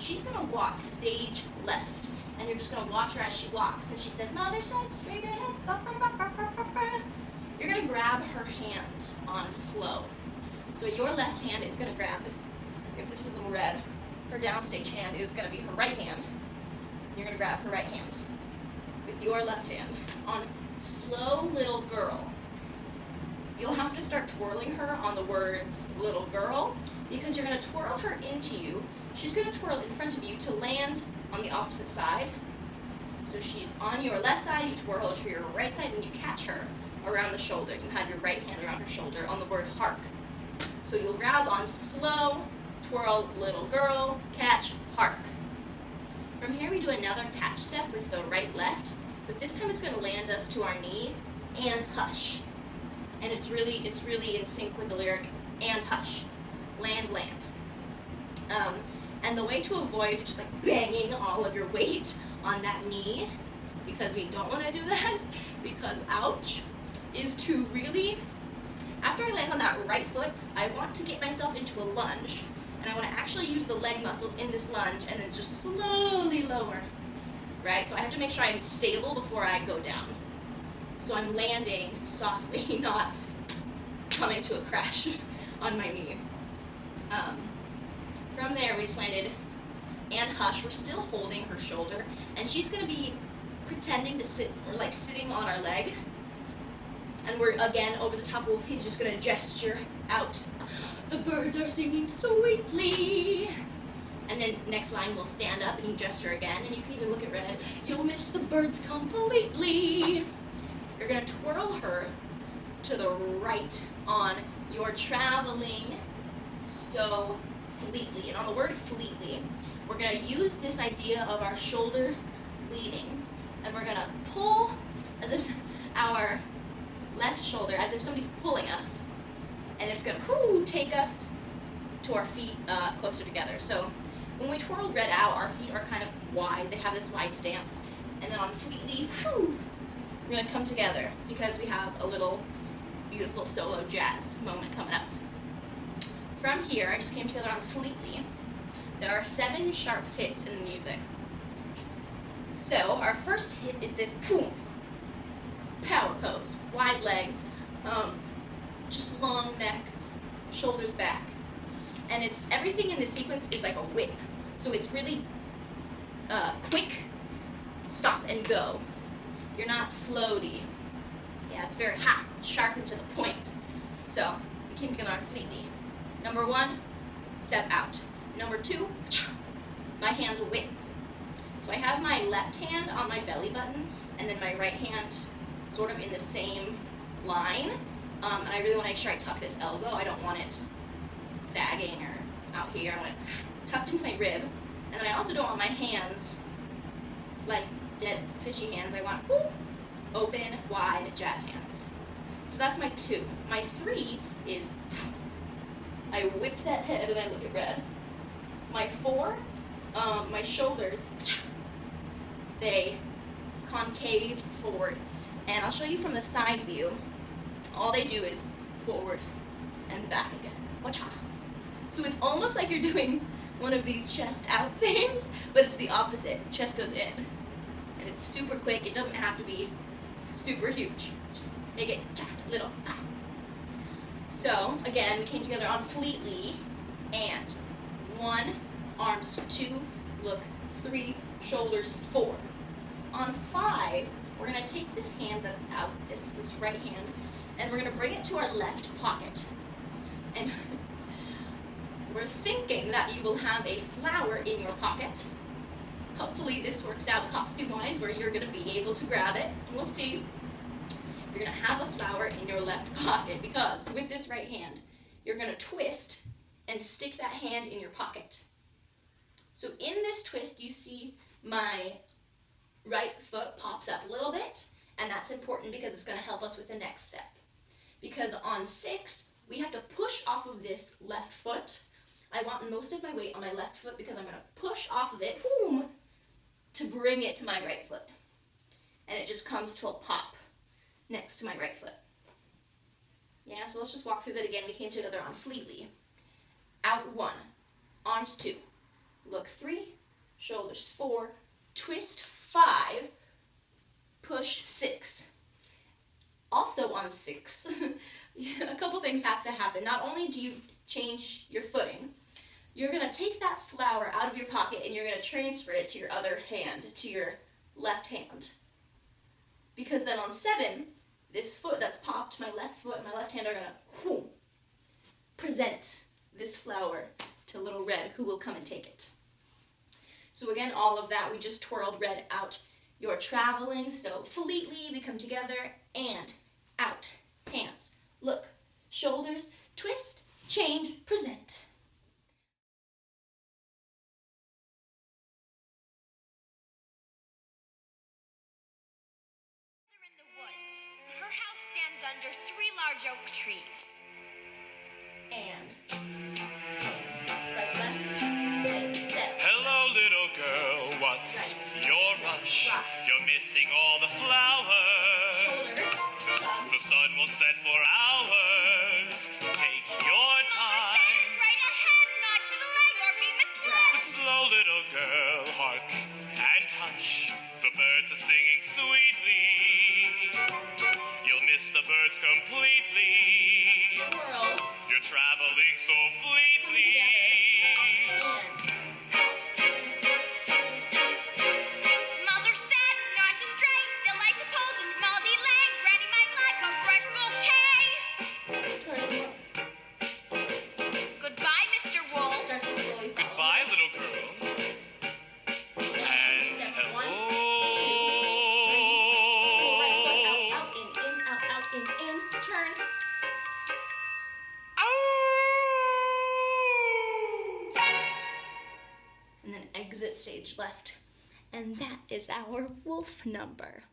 she's gonna walk stage left, and you're just gonna watch her as she walks, and she says, mother said straight ahead, you're gonna grab her hand on slow. So your left hand is gonna grab, if this is little red, her downstage hand is gonna be her right hand. You're gonna grab her right hand with your left hand on slow little girl. You'll have to start twirling her on the words little girl, because you're gonna twirl her into you. She's gonna twirl in front of you to land on the opposite side. So she's on your left side, you twirl to your right side, and you catch her around the shoulder. You have your right hand around her shoulder on the word hark. So you'll grab on slow, twirl, little girl, catch, hark. From here we do another catch step with the right left, but this time it's gonna land us to our knee and hush. And it's really in sync with the lyric, and hush, land, land. And the way to avoid just like banging all of your weight on that knee, because we don't want to do that, because ouch, is to really, after I land on that right foot, I want to get myself into a lunge, and I want to actually use the leg muscles in this lunge and then just slowly lower, right? So I have to make sure I'm stable before I go down. So I'm landing softly, not coming to a crash on my knee. From there, we just landed and hush. We're still holding her shoulder, and she's gonna be pretending to sit, or like sitting on our leg. And we're again over the top wolf. He's just gonna gesture out. The birds are singing sweetly. And then next line, we'll stand up and you gesture again, and you can even look at red. You'll miss the birds completely. You're gonna twirl her to the right on your traveling so fleetly. And on the word fleetly, we're gonna use this idea of our shoulder leading, and we're gonna pull as if our left shoulder, as if somebody's pulling us, and it's gonna take us to our feet closer together. So when we twirl red out, our feet are kind of wide. They have this wide stance. And then on fleetly, we're gonna come together because we have a little beautiful solo jazz moment coming up. From here, I just came together on fleetly. There are 7 sharp hits in the music. So our first hit is this boom, power pose, wide legs, just long neck, shoulders back. And it's everything in the sequence is like a whip. So it's really quick, stop and go. You're not floaty. Yeah, it's very sharp and to the point. So we came together on fleetly. Number 1, step out. Number 2, my hands whip. So I have my left hand on my belly button, and then my right hand sort of in the same line. And I really want to make sure I tuck this elbow. I don't want it sagging or out here. I want it tucked into my rib. And then I also don't want my hands like dead fishy hands. I want open, wide, jazz hands. So that's my 2. My 3 is I whip that head and I look at red. My 4, my shoulders, they concave forward. And I'll show you from the side view. All they do is forward and back again. Wacha. So it's almost like you're doing one of these chest out things, but it's the opposite. Chest goes in. And it's super quick. It doesn't have to be super huge. Just make it little. So again, we came together on fleetly, and 1, arms 2, look 3, shoulders 4. On 5, we're gonna take this hand that's out, this right hand, and we're gonna bring it to our left pocket. And we're thinking that you will have a flower in your pocket. Hopefully this works out costume-wise where you're gonna be able to grab it. We'll see. You're gonna have a flower in your left pocket because with this right hand, you're gonna twist and stick that hand in your pocket. So in this twist, you see my right foot pops up a little bit, and that's important because it's gonna help us with the next step. Because on 6, we have to push off of this left foot. I want most of my weight on my left foot because I'm gonna push off of it, to bring it to my right foot. And it just comes to a pop next to my right foot. Yeah, so let's just walk through that again. We came together on fleetly. Out 1, arms 2, look 3, shoulders 4, twist 5, push 6. Also on 6, a couple things have to happen. Not only do you change your footing, you're going to take that flower out of your pocket and you're going to transfer it to your other hand, to your left hand. Because then on 7, this foot that's popped, my left foot and my left hand are going to present this flower to little Red, who will come and take it. So again, all of that, we just twirled Red out. You're traveling, so fleetly we come together and out, hands, look, shoulders, twist, change, present. In the woods, her house stands under 3 large oak trees. And right, left, and step. Hello, little girl, what's your rush? Rock. You're missing all the flowers. Shoulders, chug. The sun won't set for hours. Take your Mother time. says straight ahead, not to the leg or be But misled. slow, little girl, hark and hush. The birds are singing sweetly. You'll miss the birds completely. Twirl. You're traveling so fleetly. Mother said not to stray, still I suppose a small delay. Granny might like a fresh bouquet. Goodbye, Mr. Wolf. Start to slowly follow. Goodbye, little girl. And Step hello. 1, 2, 3. Pull right foot out, out, in, turn. And then exit stage left. And that is our wolf number.